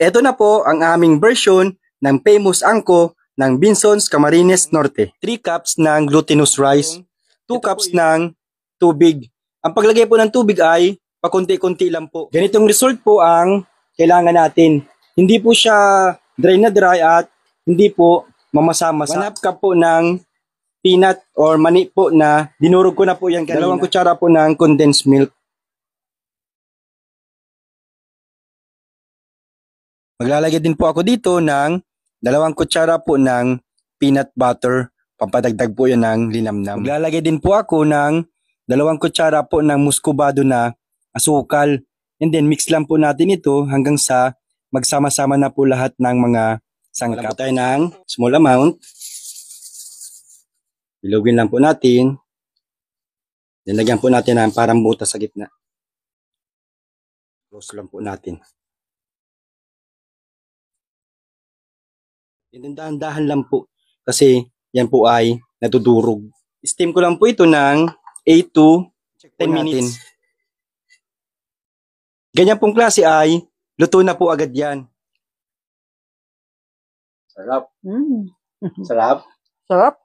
Ito na po ang aming version ng famous angko ng Binsons Camarines Norte. 3 cups ng glutinous rice, 2 cups ng tubig. Ang paglagay po ng tubig ay pakunti-kunti lang po. Ganitong result po ang kailangan natin. Hindi po siya dry na dry at hindi po mamasa-masa. 1/2 cup po ng peanut or mani po na dinurog ko na po yan kanina. 2 kutsara po ng condensed milk. Maglalagay din po ako dito ng 2 kutsara po ng peanut butter. Pampadagdag po yan ng linamnam. Maglalagay din po ako ng 2 kutsara po ng muscovado na asukal. And then mix lang po natin ito hanggang sa magsama-sama na po lahat ng mga sangkap. Tayo ng small amount. Bilugin lang po natin. Nilagyan po natin ng parang butas sa gitna. Close lang po natin. Dahan-dahan lang po kasi yan po ay natudurog. Steam ko lang po ito ng 8 to 10 minutes. Ganyan pong klase ay luto na po agad yan. Sarap. Sarap. Sarap.